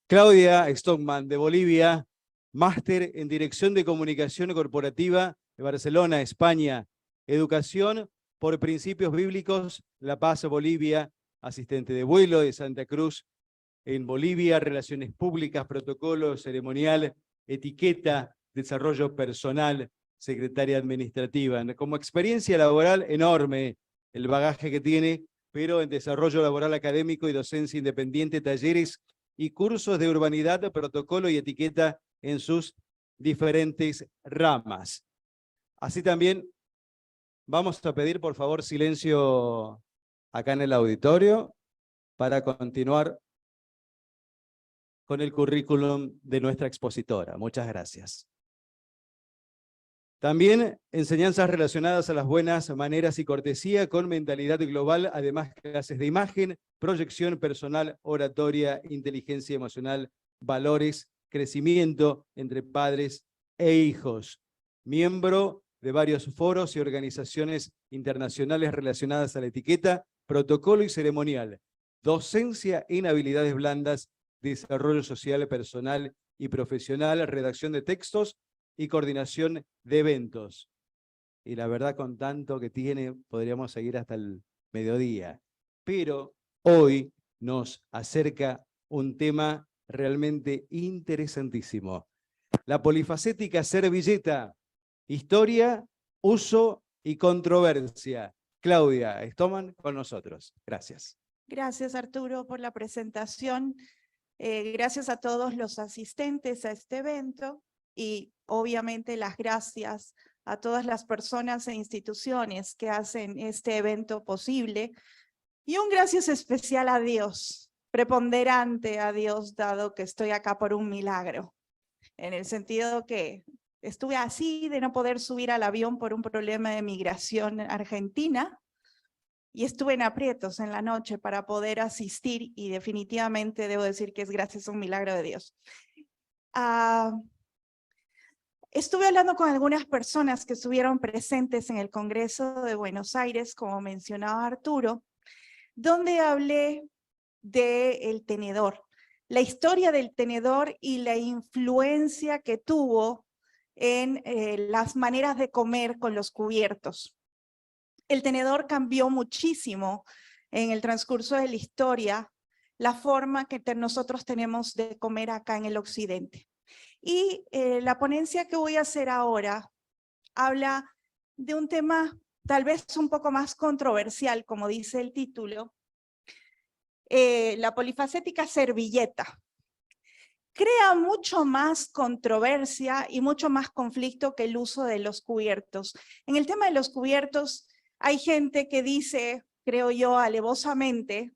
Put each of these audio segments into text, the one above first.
Claudia Stockman, de Bolivia, máster en Dirección de Comunicación Corporativa de Barcelona, España. Educación por Principios Bíblicos, La Paz, Bolivia. Asistente de vuelo de Santa Cruz en Bolivia, Relaciones Públicas, Protocolo Ceremonial, Etiqueta, Desarrollo Personal, Secretaria Administrativa. Como experiencia laboral enorme el bagaje que tiene, pero en desarrollo laboral académico y docencia independiente, talleres y cursos de urbanidad, protocolo y etiqueta en sus diferentes ramas. Así también vamos a pedir, por favor, silencio acá en el auditorio para continuar con el currículum de nuestra expositora. Muchas gracias. También enseñanzas relacionadas a las buenas maneras y cortesía con mentalidad global, además clases de imagen, proyección personal, oratoria, inteligencia emocional, valores, crecimiento entre padres e hijos. Miembro de varios foros y organizaciones internacionales relacionadas a la etiqueta, protocolo y ceremonial, docencia en habilidades blandas, desarrollo social, personal y profesional, redacción de textos y coordinación de eventos. Y la verdad, con tanto que tiene, podríamos seguir hasta el mediodía. Pero hoy nos acerca un tema realmente interesantísimo. La polifacética servilleta, historia, uso y controversia. Claudia Stockman con nosotros. Gracias. Gracias, Arturo, por la presentación. Gracias a todos los asistentes a este evento y obviamente las gracias a todas las personas e instituciones que hacen este evento posible. Y un gracias especial a Dios, preponderante a Dios, dado que estoy acá por un milagro. En el sentido que estuve así de no poder subir al avión por un problema de migración argentina y estuve en aprietos en la noche para poder asistir y definitivamente debo decir que es gracias a un milagro de Dios. Estuve hablando con algunas personas que estuvieron presentes en el Congreso de Buenos Aires, como mencionaba Arturo, donde hablé del tenedor, la historia del tenedor y la influencia que tuvo en las maneras de comer con los cubiertos. El tenedor cambió muchísimo en el transcurso de la historia, la forma que nosotros tenemos de comer acá en el occidente. Y la ponencia que voy a hacer ahora habla de un tema tal vez un poco más controversial, como dice el título, la polifacética servilleta. Crea mucho más controversia y mucho más conflicto que el uso de los cubiertos. En el tema de los cubiertos hay gente que dice, creo yo alevosamente,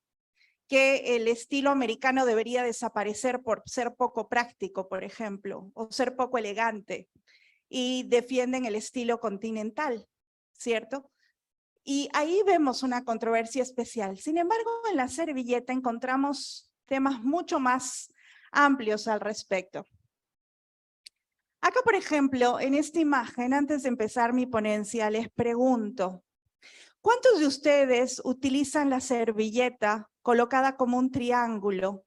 que el estilo americano debería desaparecer por ser poco práctico, por ejemplo, o ser poco elegante, y defienden el estilo continental, ¿cierto? Y ahí vemos una controversia especial. Sin embargo, en la servilleta encontramos temas mucho más amplios al respecto. Acá, por ejemplo, en esta imagen, antes de empezar mi ponencia, les pregunto, ¿cuántos de ustedes utilizan la servilleta colocada como un triángulo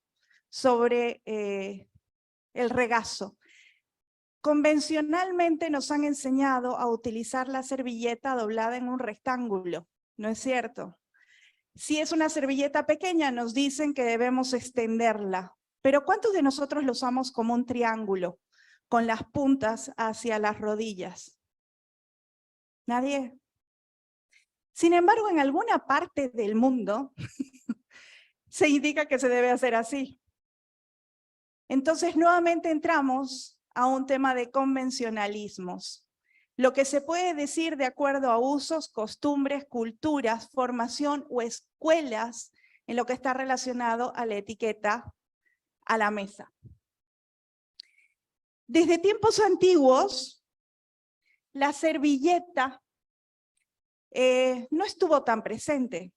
sobre el regazo? Convencionalmente nos han enseñado a utilizar la servilleta doblada en un rectángulo, ¿no es cierto? Si es una servilleta pequeña, nos dicen que debemos extenderla. Pero ¿cuántos de nosotros lo usamos como un triángulo, con las puntas hacia las rodillas? ¿Nadie? Sin embargo, en alguna parte del mundo se indica que se debe hacer así. Entonces, nuevamente entramos a un tema de convencionalismos. Lo que se puede decir de acuerdo a usos, costumbres, culturas, formación o escuelas en lo que está relacionado a la etiqueta a la mesa. Desde tiempos antiguos, la servilleta no estuvo tan presente.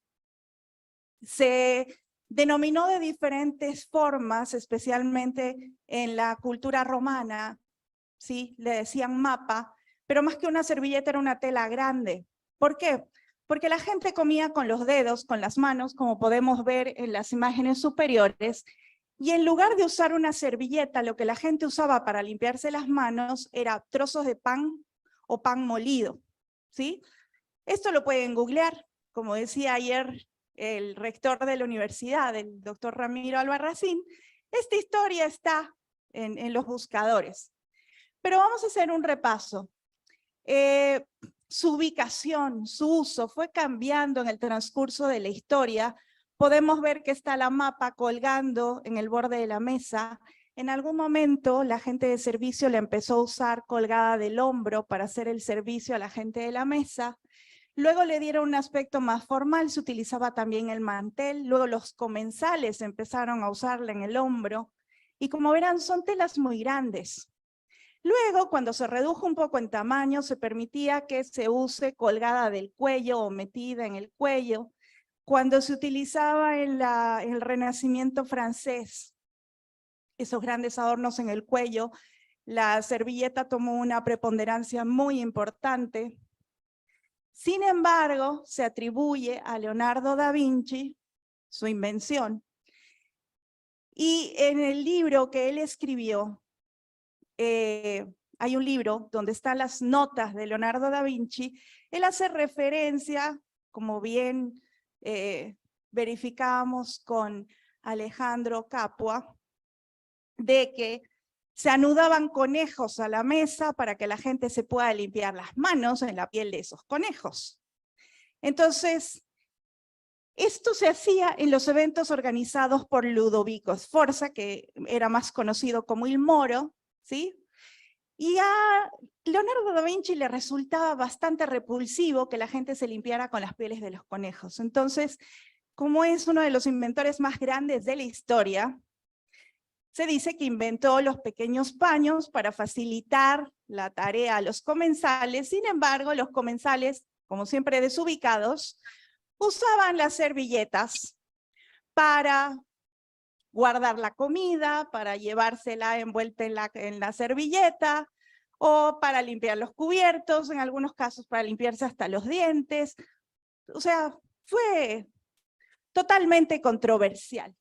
Se denominó de diferentes formas, especialmente en la cultura romana, ¿sí? Le decían mapa, pero más que una servilleta era una tela grande. ¿Por qué? Porque la gente comía con los dedos, con las manos, como podemos ver en las imágenes superiores, Y en lugar de usar una servilleta, lo que la gente usaba para limpiarse las manos era trozos de pan o pan molido, ¿sí? Esto lo pueden googlear, como decía ayer el rector de la universidad, el doctor Ramiro Albarracín. Esta historia está en los buscadores. Pero vamos a hacer un repaso. Su ubicación, su uso fue cambiando en el transcurso de la historia. Podemos ver que está la mapa colgando en el borde de la mesa. En algún momento la gente de servicio la empezó a usar colgada del hombro para hacer el servicio a la gente de la mesa. Luego le dieron un aspecto más formal, se utilizaba también el mantel. Luego los comensales empezaron a usarla en el hombro. Y como verán, son telas muy grandes. Luego, cuando se redujo un poco en tamaño, se permitía que se use colgada del cuello o metida en el cuello. Cuando se utilizaba en el Renacimiento francés, esos grandes adornos en el cuello, la servilleta tomó una preponderancia muy importante. Sin embargo, se atribuye a Leonardo da Vinci su invención. Y en el libro que él escribió, hay un libro donde están las notas de Leonardo da Vinci. Él hace referencia, como bien verificamos con Alejandro Capua, de que se anudaban conejos a la mesa para que la gente se pueda limpiar las manos en la piel de esos conejos. Entonces, esto se hacía en los eventos organizados por Ludovico Sforza, que era más conocido como il Moro, ¿sí? Y a Leonardo da Vinci le resultaba bastante repulsivo que la gente se limpiara con las pieles de los conejos. Entonces, como es uno de los inventores más grandes de la historia, se dice que inventó los pequeños paños para facilitar la tarea a los comensales. Sin embargo, los comensales, como siempre desubicados, usaban las servilletas para guardar la comida, para llevársela envuelta en la servilleta, o para limpiar los cubiertos, en algunos casos para limpiarse hasta los dientes. O sea, fue totalmente controversial.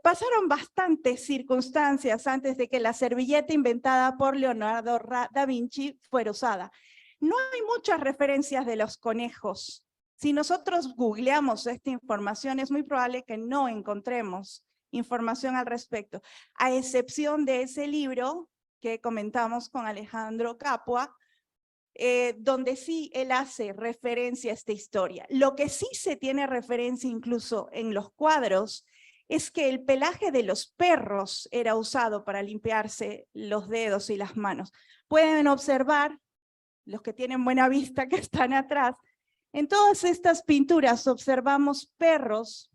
Pasaron bastantes circunstancias antes de que la servilleta inventada por Leonardo da Vinci fuera usada. No hay muchas referencias de los conejos. Si nosotros googleamos esta información, es muy probable que no encontremos información al respecto, a excepción de ese libro que comentamos con Alejandro Capua, donde sí él hace referencia a esta historia. Lo que sí se tiene referencia incluso en los cuadros es que el pelaje de los perros era usado para limpiarse los dedos y las manos. Pueden observar, los que tienen buena vista que están atrás, en todas estas pinturas observamos perros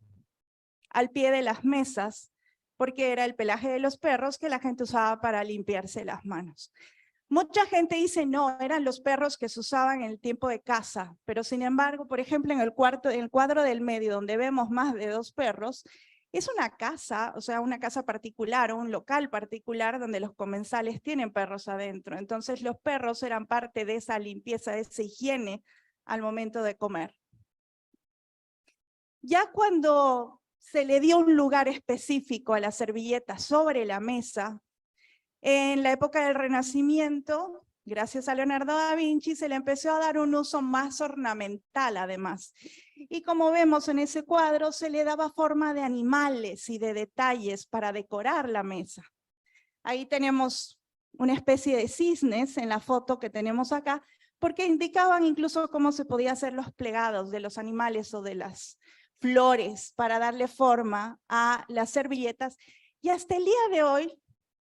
al pie de las mesas, porque era el pelaje de los perros que la gente usaba para limpiarse las manos. Mucha gente dice, no, eran los perros que se usaban en el tiempo de caza, pero sin embargo, por ejemplo, en el cuadro del medio, donde vemos más de 2 perros, es una casa, o sea, una casa particular o un local particular donde los comensales tienen perros adentro. Entonces los perros eran parte de esa limpieza, de esa higiene al momento de comer. Ya cuando se le dio un lugar específico a la servilleta sobre la mesa, en la época del Renacimiento, gracias a Leonardo da Vinci, se le empezó a dar un uso más ornamental además. Y como vemos en ese cuadro, se le daba forma de animales y de detalles para decorar la mesa. Ahí tenemos una especie de cisnes en la foto que tenemos acá, porque indicaban incluso cómo se podía hacer los plegados de los animales o de las flores para darle forma a las servilletas. Y hasta el día de hoy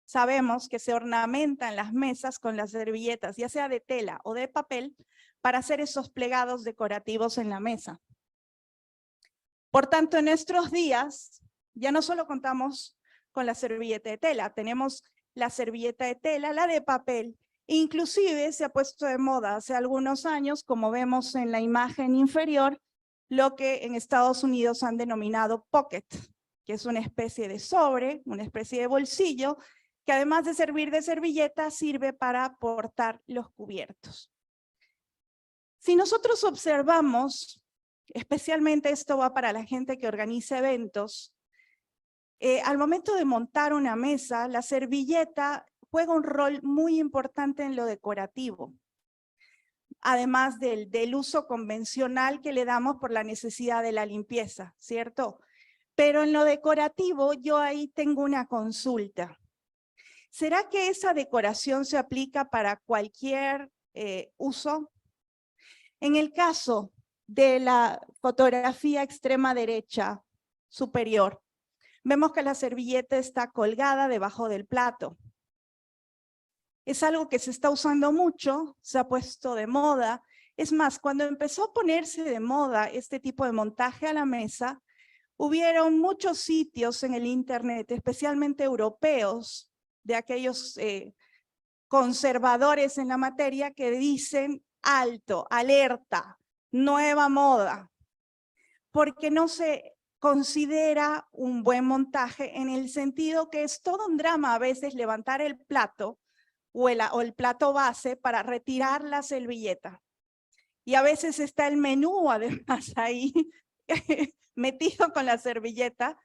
sabemos que se ornamentan las mesas con las servilletas, ya sea de tela o de papel, para hacer esos plegados decorativos en la mesa. Por tanto, en nuestros días ya no solo contamos con la servilleta de tela, tenemos la servilleta de tela, la de papel, inclusive se ha puesto de moda hace algunos años, como vemos en la imagen inferior, lo que en Estados Unidos han denominado pocket, que es una especie de sobre, una especie de bolsillo, que además de servir de servilleta, sirve para portar los cubiertos. Si nosotros observamos, especialmente esto va para la gente que organiza eventos, al momento de montar una mesa, la servilleta juega un rol muy importante en lo decorativo, además del uso convencional que le damos por la necesidad de la limpieza, ¿cierto? Pero en lo decorativo yo ahí tengo una consulta. ¿Será que esa decoración se aplica para cualquier uso? En el caso de la fotografía extrema derecha superior, vemos que la servilleta está colgada debajo del plato. Es algo que se está usando mucho, se ha puesto de moda. Es más, cuando empezó a ponerse de moda este tipo de montaje a la mesa, hubieron muchos sitios en el internet, especialmente europeos, de aquellos conservadores en la materia que dicen alto, alerta, nueva moda, porque no se considera un buen montaje en el sentido que es todo un drama a veces levantar el plato o el plato base para retirar la servilleta. Y a veces está el menú además ahí metido con la servilleta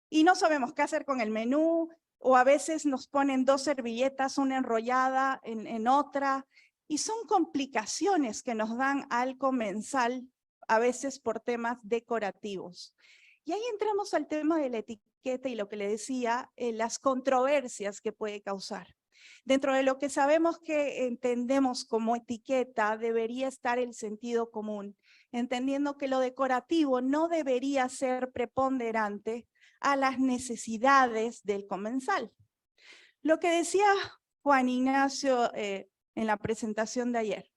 y no sabemos qué hacer con el menú, o a veces nos ponen dos servilletas, una enrollada en otra, y son complicaciones que nos dan al comensal, a veces por temas decorativos. Y ahí entramos al tema de la etiqueta y lo que le decía, las controversias que puede causar. Dentro de lo que sabemos que entendemos como etiqueta, debería estar el sentido común, entendiendo que lo decorativo no debería ser preponderante a las necesidades del comensal. Lo que decía Juan Ignacio en la presentación de ayer,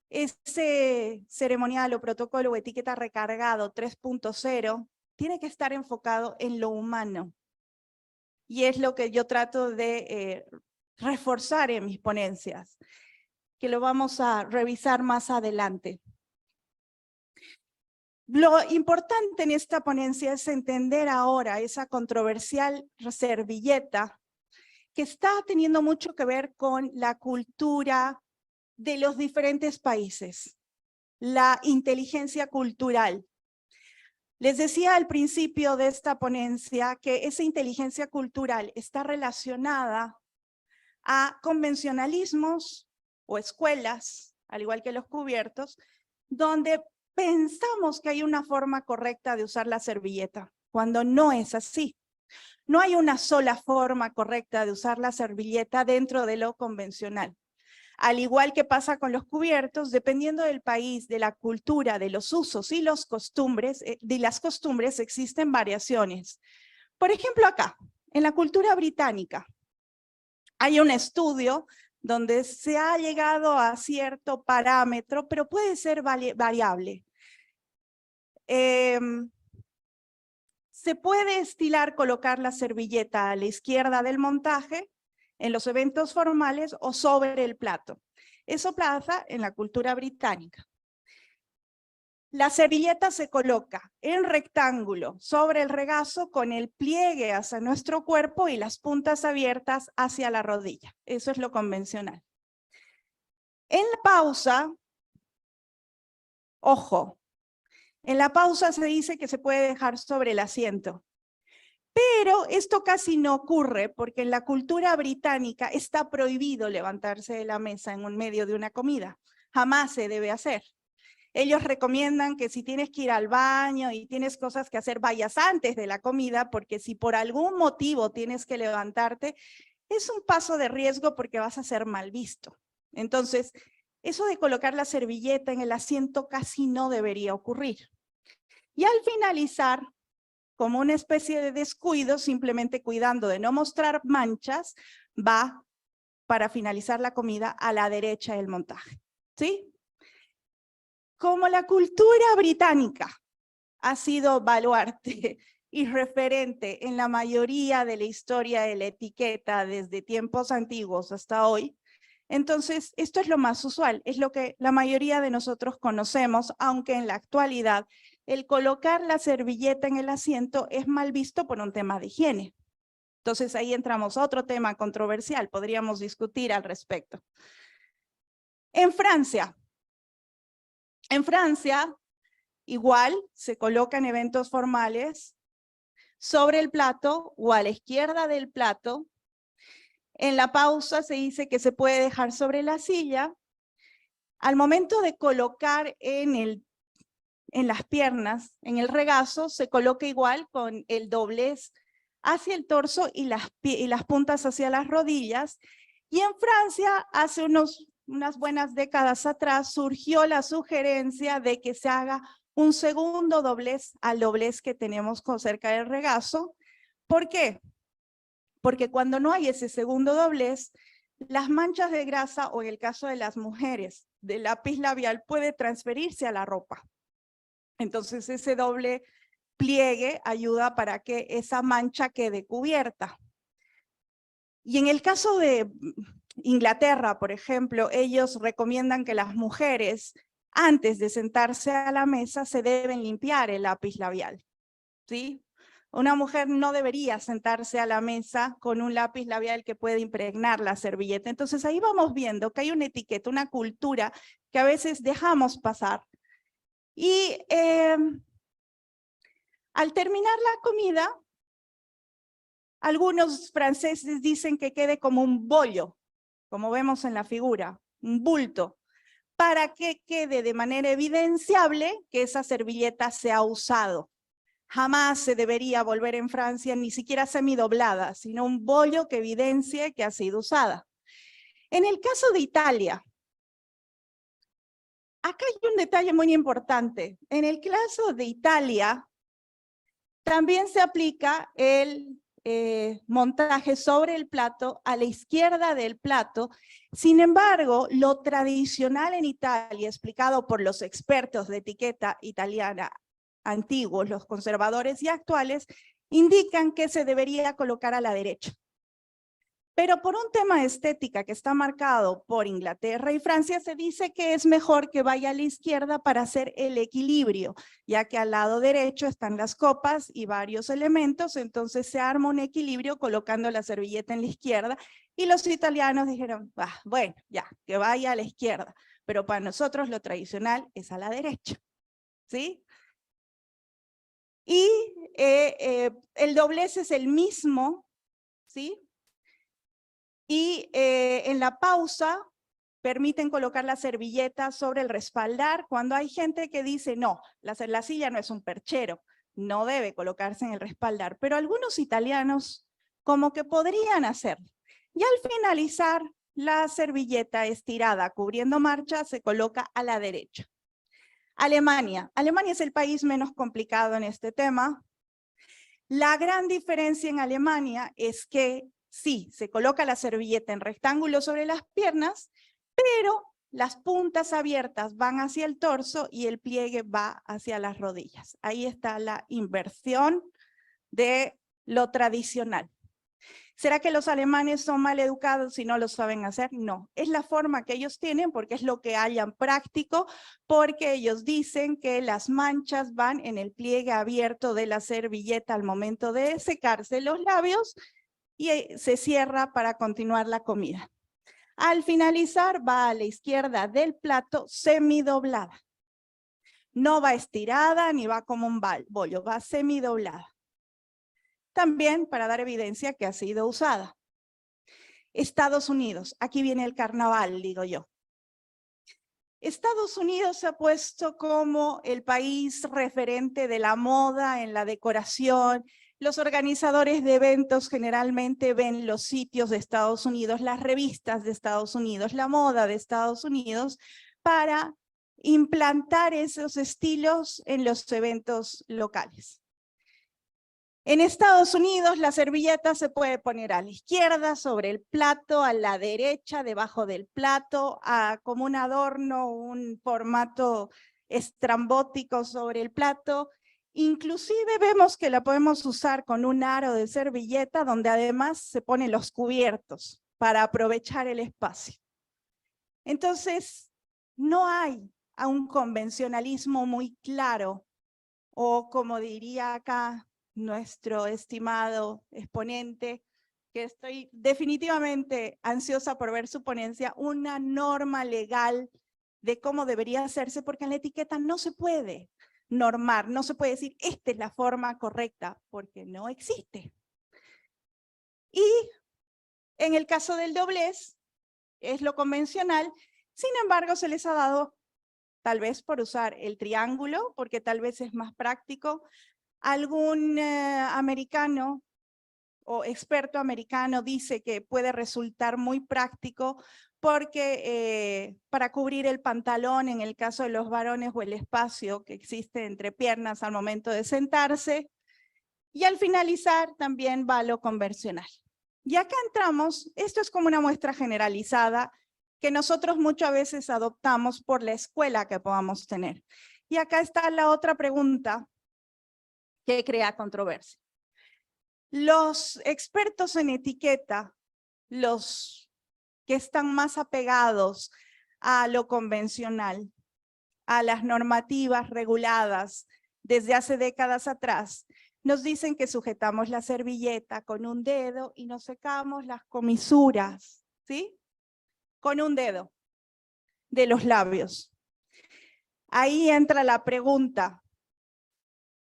ese ceremonial o protocolo o etiqueta recargado 3.0 tiene que estar enfocado en lo humano. Y es lo que yo trato de reforzar en mis ponencias, que lo vamos a revisar más adelante. Lo importante en esta ponencia es entender ahora esa controversial servilleta que está teniendo mucho que ver con la cultura de los diferentes países, la inteligencia cultural. Les decía al principio de esta ponencia que esa inteligencia cultural está relacionada a convencionalismos o escuelas, al igual que los cubiertos, donde pensamos que hay una forma correcta de usar la servilleta, cuando no es así. No hay una sola forma correcta de usar la servilleta dentro de lo convencional. Al igual que pasa con los cubiertos, dependiendo del país, de la cultura, de los usos y las costumbres, existen variaciones. Por ejemplo, acá, en la cultura británica, hay un estudio donde se ha llegado a cierto parámetro, pero puede ser variable. Se puede estilar colocar la servilleta a la izquierda del montaje en los eventos formales o sobre el plato. Eso pasa en la cultura británica. La servilleta se coloca en rectángulo sobre el regazo con el pliegue hacia nuestro cuerpo y las puntas abiertas hacia la rodilla. Eso es lo convencional. En la pausa, ojo, en la pausa se dice que se puede dejar sobre el asiento. Pero esto casi no ocurre porque en la cultura británica está prohibido levantarse de la mesa en medio de una comida. Jamás se debe hacer. Ellos recomiendan que si tienes que ir al baño y tienes cosas que hacer, vayas antes de la comida, porque si por algún motivo tienes que levantarte, es un paso de riesgo porque vas a ser mal visto. Entonces, eso de colocar la servilleta en el asiento casi no debería ocurrir. Y al finalizar, como una especie de descuido, simplemente cuidando de no mostrar manchas, va para finalizar la comida a la derecha del montaje. ¿Sí? Como la cultura británica ha sido baluarte y referente en la mayoría de la historia de la etiqueta desde tiempos antiguos hasta hoy, entonces esto es lo más usual, es lo que la mayoría de nosotros conocemos, aunque en la actualidad el colocar la servilleta en el asiento es mal visto por un tema de higiene. Entonces ahí entramos a otro tema controversial, podríamos discutir al respecto. En Francia, igual se coloca en eventos formales sobre el plato o a la izquierda del plato. En la pausa se dice que se puede dejar sobre la silla. Al momento de colocar en las piernas, en el regazo, se coloca igual con el doblez hacia el torso y las puntas hacia las rodillas. Y en Francia, hace unas buenas décadas atrás, surgió la sugerencia de que se haga un segundo doblez al doblez que tenemos cerca del regazo. ¿Por qué? Porque cuando no hay ese segundo doblez, las manchas de grasa, o en el caso de las mujeres, del lápiz labial puede transferirse a la ropa. Entonces ese doble pliegue ayuda para que esa mancha quede cubierta. Y en el caso de Inglaterra, por ejemplo, ellos recomiendan que las mujeres, antes de sentarse a la mesa, se deben limpiar el lápiz labial, ¿sí? Una mujer no debería sentarse a la mesa con un lápiz labial que puede impregnar la servilleta. Entonces ahí vamos viendo que hay una etiqueta, una cultura que a veces dejamos pasar. Y al terminar la comida, algunos franceses dicen que quede como un bollo, como vemos en la figura, un bulto, para que quede de manera evidenciable que esa servilleta se ha usado. Jamás se debería volver en Francia ni siquiera semidoblada, sino un bollo que evidencie que ha sido usada. En el caso de Italia, acá hay un detalle muy importante. En el caso de Italia, también se aplica el montaje sobre el plato, a la izquierda del plato. Sin embargo, lo tradicional en Italia, explicado por los expertos de etiqueta italiana antiguos, los conservadores y actuales, indican que se debería colocar a la derecha. Pero por un tema de estética que está marcado por Inglaterra y Francia, se dice que es mejor que vaya a la izquierda para hacer el equilibrio, ya que al lado derecho están las copas y varios elementos, entonces se arma un equilibrio colocando la servilleta en la izquierda, y los italianos dijeron, bueno, ya, que vaya a la izquierda, pero para nosotros lo tradicional es a la derecha, ¿sí? Y el doblez es el mismo, ¿sí? Y en la pausa permiten colocar la servilleta sobre el respaldar cuando hay gente que dice, no, la silla no es un perchero, no debe colocarse en el respaldar, pero algunos italianos como que podrían hacerlo. Y al finalizar, la servilleta estirada cubriendo marcha se coloca a la derecha. Alemania. Alemania es el país menos complicado en este tema. La gran diferencia en Alemania es que sí, se coloca la servilleta en rectángulo sobre las piernas, pero las puntas abiertas van hacia el torso y el pliegue va hacia las rodillas. Ahí está la inversión de lo tradicional. ¿Será que los alemanes son mal educados y no lo saben hacer? No, es la forma que ellos tienen porque es lo que hallan práctico, porque ellos dicen que las manchas van en el pliegue abierto de la servilleta al momento de secarse los labios y se cierra para continuar la comida. Al finalizar va a la izquierda del plato semidoblada. No va estirada ni va como un bollo, va semidoblada. También para dar evidencia que ha sido usada. Estados Unidos, aquí viene el carnaval, digo yo. Estados Unidos se ha puesto como el país referente de la moda en la decoración. Los organizadores de eventos generalmente ven los sitios de Estados Unidos, las revistas de Estados Unidos, la moda de Estados Unidos, para implantar esos estilos en los eventos locales. En Estados Unidos la servilleta se puede poner a la izquierda sobre el plato, a la derecha debajo del plato, como un adorno, un formato estrambótico sobre el plato. Inclusive vemos que la podemos usar con un aro de servilleta donde además se ponen los cubiertos para aprovechar el espacio. Entonces, no hay un convencionalismo muy claro, o como diría acá nuestro estimado exponente, que estoy definitivamente ansiosa por ver su ponencia, una norma legal de cómo debería hacerse, porque en la etiqueta no se puede. normar, no se puede decir esta es la forma correcta, porque no existe. Y en el caso del doblez, es lo convencional, sin embargo se les ha dado, tal vez por usar el triángulo, porque tal vez es más práctico. Algún americano o experto americano dice que puede resultar muy práctico porque para cubrir el pantalón en el caso de los varones o el espacio que existe entre piernas al momento de sentarse, y al finalizar también va lo convencional. Y acá entramos, esto es como una muestra generalizada que nosotros muchas veces adoptamos por la escuela que podamos tener. Y acá está la otra pregunta que crea controversia. Los expertos en etiqueta, los que están más apegados a lo convencional, a las normativas reguladas desde hace décadas atrás, nos dicen que sujetamos la servilleta con un dedo y nos secamos las comisuras, ¿sí? Con un dedo de los labios. Ahí entra la pregunta.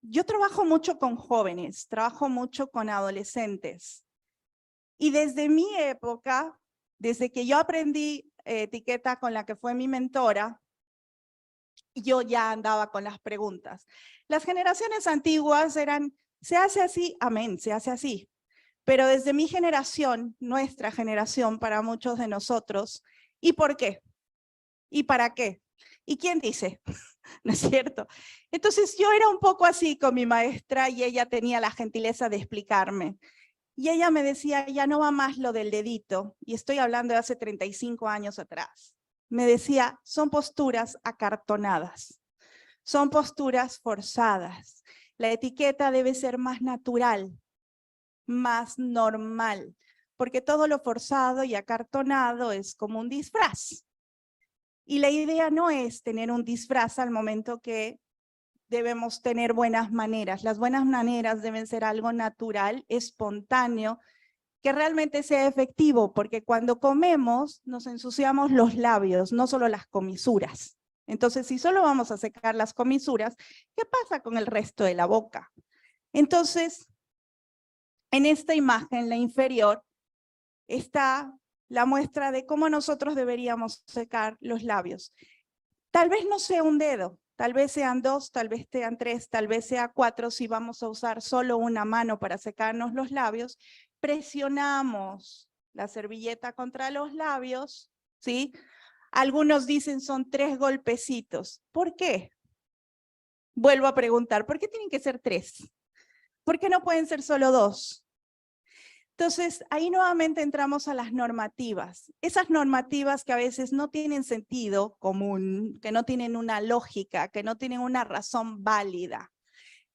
Yo trabajo mucho con jóvenes, trabajo mucho con adolescentes. Y desde mi época, desde que yo aprendí etiqueta con la que fue mi mentora, yo ya andaba con las preguntas. Las generaciones antiguas eran, se hace así, amén, se hace así. Pero desde mi generación, nuestra generación, para muchos de nosotros, ¿y por qué? ¿Y para qué? ¿Y quién dice? ¿No es cierto? Entonces yo era un poco así con mi maestra y ella tenía la gentileza de explicarme. Y ella me decía, ya no va más lo del dedito, y estoy hablando de hace 35 años atrás. Me decía, son posturas acartonadas, son posturas forzadas. La etiqueta debe ser más natural, más normal, porque todo lo forzado y acartonado es como un disfraz. Y la idea no es tener un disfraz al momento que debemos tener buenas maneras. Las buenas maneras deben ser algo natural, espontáneo, que realmente sea efectivo, porque cuando comemos nos ensuciamos los labios, no solo las comisuras. Entonces, si solo vamos a secar las comisuras, ¿qué pasa con el resto de la boca? Entonces, en esta imagen, la inferior, está la muestra de cómo nosotros deberíamos secar los labios. Tal vez no sea un dedo, tal vez sean 2, tal vez sean 3, tal vez sea 4, si vamos a usar solo una mano para secarnos los labios. Presionamos la servilleta contra los labios, ¿sí? Algunos dicen son 3 golpecitos. ¿Por qué? Vuelvo a preguntar, ¿por qué tienen que ser 3? ¿Por qué no pueden ser solo 2? Entonces, ahí nuevamente entramos a las normativas. Esas normativas que a veces no tienen sentido común, que no tienen una lógica, que no tienen una razón válida.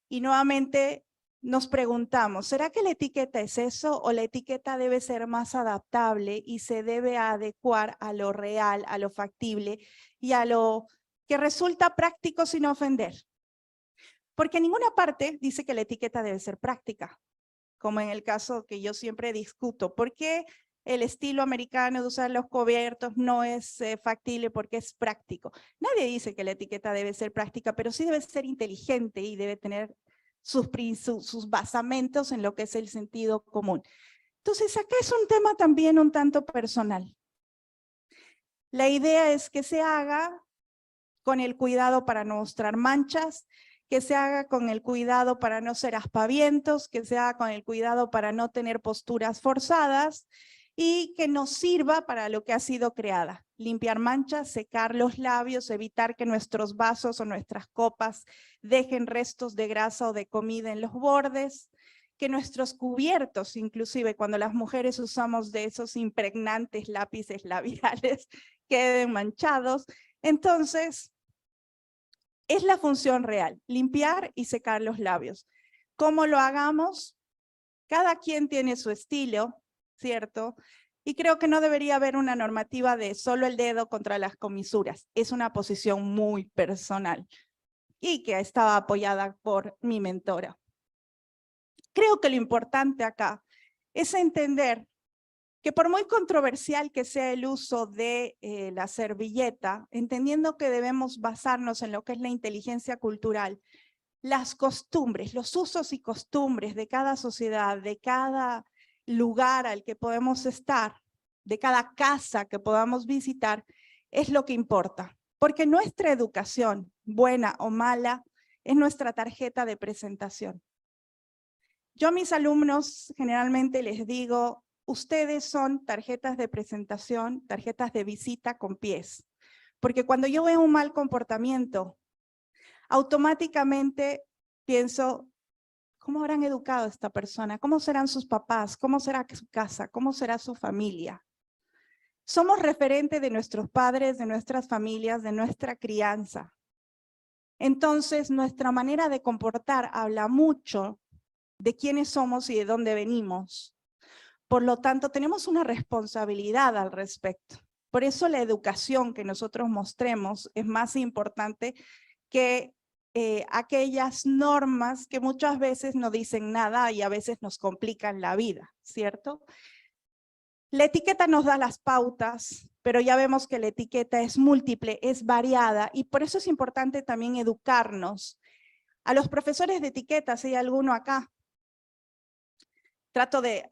Y nuevamente nos preguntamos, ¿será que la etiqueta es eso o la etiqueta debe ser más adaptable y se debe adecuar a lo real, a lo factible y a lo que resulta práctico sin ofender? Porque en ninguna parte dice que la etiqueta debe ser práctica, como en el caso que yo siempre discuto. ¿Por qué el estilo americano de usar los cubiertos no es factible? Porque es práctico. Nadie dice que la etiqueta debe ser práctica, pero sí debe ser inteligente y debe tener sus basamentos en lo que es el sentido común. Entonces, acá es un tema también un tanto personal. La idea es que se haga con el cuidado para no mostrar manchas, que se haga con el cuidado para no ser aspavientos, que se haga con el cuidado para no tener posturas forzadas y que nos sirva para lo que ha sido creada. Limpiar manchas, secar los labios, evitar que nuestros vasos o nuestras copas dejen restos de grasa o de comida en los bordes, que nuestros cubiertos, inclusive cuando las mujeres usamos de esos impregnantes lápices labiales, queden manchados. Entonces, es la función real, limpiar y secar los labios. ¿Cómo lo hagamos? Cada quien tiene su estilo, ¿cierto? Y creo que no debería haber una normativa de solo el dedo contra las comisuras. Es una posición muy personal y que estaba apoyada por mi mentora. Creo que lo importante acá es entender que por muy controversial que sea el uso de la servilleta, entendiendo que debemos basarnos en lo que es la inteligencia cultural, las costumbres, los usos y costumbres de cada sociedad, de cada lugar al que podemos estar, de cada casa que podamos visitar, es lo que importa. Porque nuestra educación, buena o mala, es nuestra tarjeta de presentación. Yo a mis alumnos generalmente les digo, ustedes son tarjetas de presentación, tarjetas de visita con pies. Porque cuando yo veo un mal comportamiento, automáticamente pienso, ¿cómo habrán educado a esta persona? ¿Cómo serán sus papás? ¿Cómo será su casa? ¿Cómo será su familia? Somos referentes de nuestros padres, de nuestras familias, de nuestra crianza. Entonces, nuestra manera de comportar habla mucho de quiénes somos y de dónde venimos. Por lo tanto, tenemos una responsabilidad al respecto. Por eso la educación que nosotros mostremos es más importante que aquellas normas que muchas veces no dicen nada y a veces nos complican la vida, ¿cierto? La etiqueta nos da las pautas, pero ya vemos que la etiqueta es múltiple, es variada, y por eso es importante también educarnos. A los profesores de etiqueta, si hay alguno acá, trato de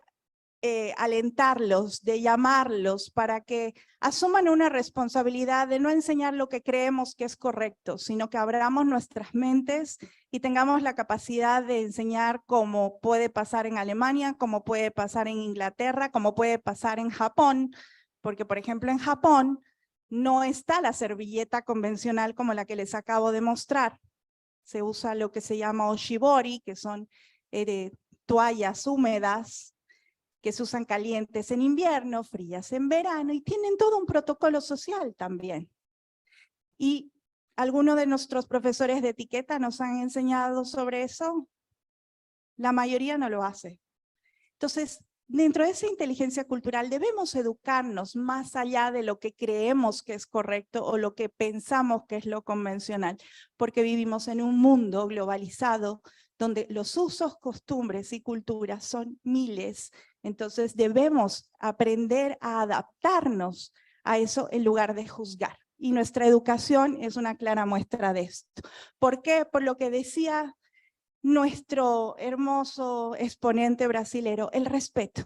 alentarlos, de llamarlos para que asuman una responsabilidad de no enseñar lo que creemos que es correcto, sino que abramos nuestras mentes y tengamos la capacidad de enseñar cómo puede pasar en Alemania, cómo puede pasar en Inglaterra, cómo puede pasar en Japón, porque por ejemplo en Japón no está la servilleta convencional como la que les acabo de mostrar. Se usa lo que se llama oshibori, que son toallas húmedas, que se usan calientes en invierno, frías en verano, y tienen todo un protocolo social también. Y algunos de nuestros profesores de etiqueta nos han enseñado sobre eso. La mayoría no lo hace. Entonces, dentro de esa inteligencia cultural debemos educarnos más allá de lo que creemos que es correcto o lo que pensamos que es lo convencional, porque vivimos en un mundo globalizado donde los usos, costumbres y culturas son miles. Entonces debemos aprender a adaptarnos a eso en lugar de juzgar. Y nuestra educación es una clara muestra de esto. ¿Por qué? Por lo que decía nuestro hermoso exponente brasilero, el respeto.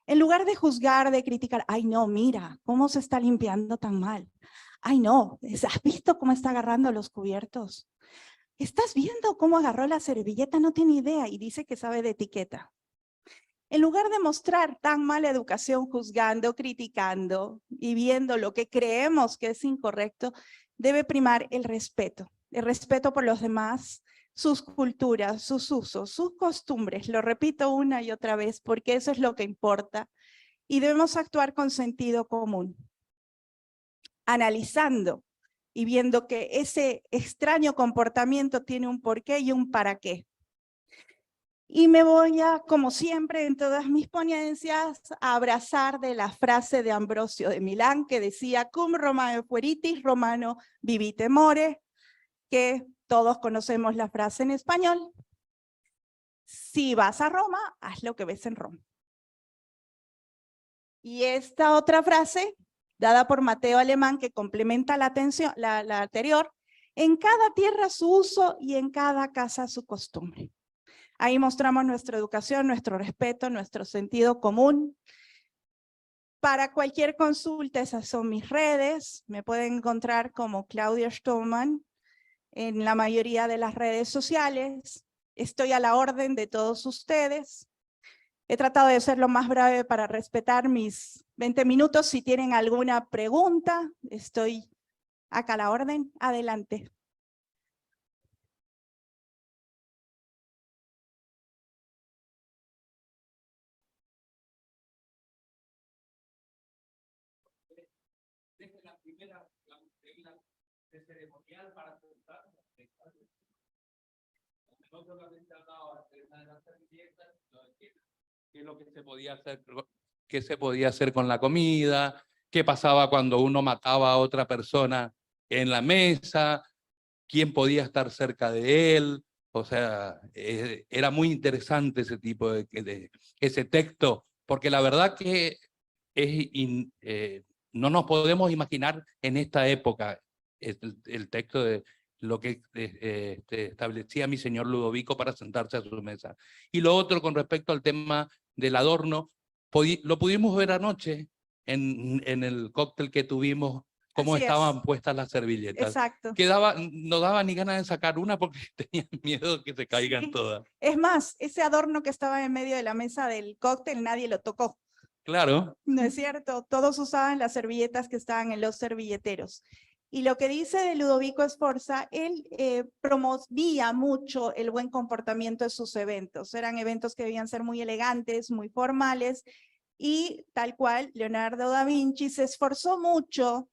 En lugar de juzgar, de criticar, ay no, mira, cómo se está limpiando tan mal. Ay no, ¿has visto cómo está agarrando los cubiertos? ¿Estás viendo cómo agarró la servilleta? No tiene idea y dice que sabe de etiqueta. En lugar de mostrar tan mala educación juzgando, criticando y viendo lo que creemos que es incorrecto, debe primar el respeto por los demás, sus culturas, sus usos, sus costumbres. Lo repito una y otra vez porque eso es lo que importa y debemos actuar con sentido común, analizando y viendo que ese extraño comportamiento tiene un porqué y un para qué. Y me voy a, como siempre en todas mis ponencias, a abrazar de la frase de Ambrosio de Milán que decía cum Romano fueritis, Romano vivite more, que todos conocemos la frase en español. Si vas a Roma, haz lo que ves en Roma. Y esta otra frase, dada por Mateo Alemán, que complementa la anterior, en cada tierra su uso y en cada casa su costumbre. Ahí mostramos nuestra educación, nuestro respeto, nuestro sentido común. Para cualquier consulta, esas son mis redes. Me pueden encontrar como Claudia Stolman en la mayoría de las redes sociales. Estoy a la orden de todos ustedes. He tratado de ser lo más breve para respetar mis 20 minutos. Si tienen alguna pregunta, estoy acá a la orden. Adelante. Desde la primera regla de ceremonial para contar no solamente hablaba de las servilletas, sino de qué es lo que se podía hacer, qué se podía hacer con la comida, qué pasaba cuando uno mataba a otra persona en la mesa, quién podía estar cerca de él. O sea, era muy interesante ese tipo ese texto, porque la verdad que no nos podemos imaginar en esta época el texto lo que establecía mi señor Ludovico para sentarse a su mesa. Y lo otro con respecto al tema del adorno, lo pudimos ver anoche en el cóctel que tuvimos, cómo Así es. estaban puestas las servilletas. Exacto. No daba ni ganas de sacar una porque tenían miedo que se caigan Sí. todas. Es más, ese adorno que estaba en medio de la mesa del cóctel, nadie lo tocó. Claro. ¿No es cierto? Todos usaban las servilletas que estaban en los servilleteros. Y lo que dice de Ludovico Sforza, él promovía mucho el buen comportamiento de sus eventos. Eran eventos que debían ser muy elegantes, muy formales, y tal cual, Leonardo da Vinci se esforzó mucho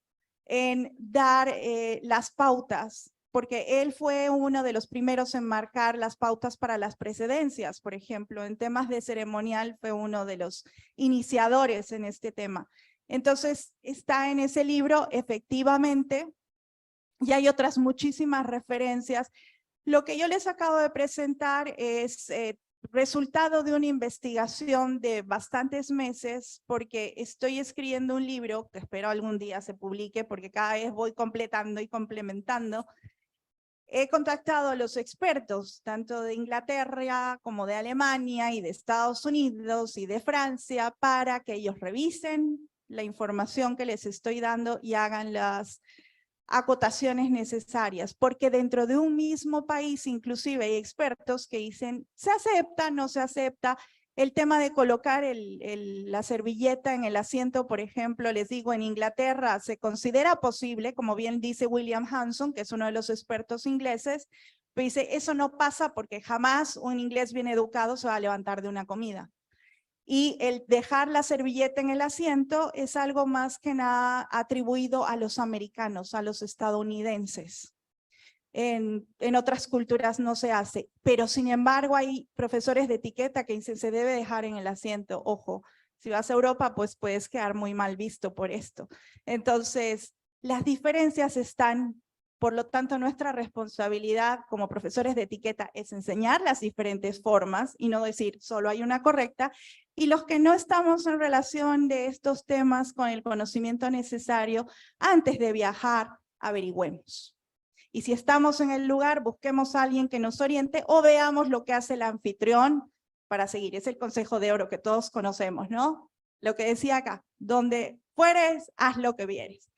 en dar las pautas, porque él fue uno de los primeros en marcar las pautas para las precedencias, por ejemplo, en temas de ceremonial fue uno de los iniciadores en este tema. Entonces, está en ese libro, efectivamente, y hay otras muchísimas referencias. Lo que yo les acabo de presentar es resultado de una investigación de bastantes meses, porque estoy escribiendo un libro que espero algún día se publique, porque cada vez voy completando y complementando. He contactado a los expertos, tanto de Inglaterra como de Alemania y de Estados Unidos y de Francia, para que ellos revisen la información que les estoy dando y hagan las acotaciones necesarias, porque dentro de un mismo país inclusive hay expertos que dicen, se acepta, no se acepta. El tema de colocar la servilleta en el asiento, por ejemplo, les digo, en Inglaterra se considera posible, como bien dice William Hanson, que es uno de los expertos ingleses, pero dice, eso no pasa porque jamás un inglés bien educado se va a levantar de una comida. Y el dejar la servilleta en el asiento es algo más que nada atribuido a los americanos, a los estadounidenses. En otras culturas no se hace, pero sin embargo hay profesores de etiqueta que dicen se debe dejar en el asiento. Ojo, si vas a Europa pues puedes quedar muy mal visto por esto. Entonces, las diferencias están, por lo tanto nuestra responsabilidad como profesores de etiqueta es enseñar las diferentes formas y no decir solo hay una correcta. Y los que no estamos en relación de estos temas con el conocimiento necesario, antes de viajar, averigüemos. Y si estamos en el lugar, busquemos a alguien que nos oriente o veamos lo que hace el anfitrión para seguir. Es el consejo de oro que todos conocemos, ¿no? Lo que decía acá, donde fueres, haz lo que vieres.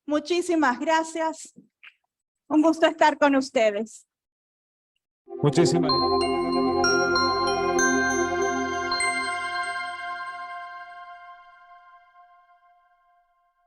Muchísimas gracias. Un gusto estar con ustedes. Muchísimas gracias.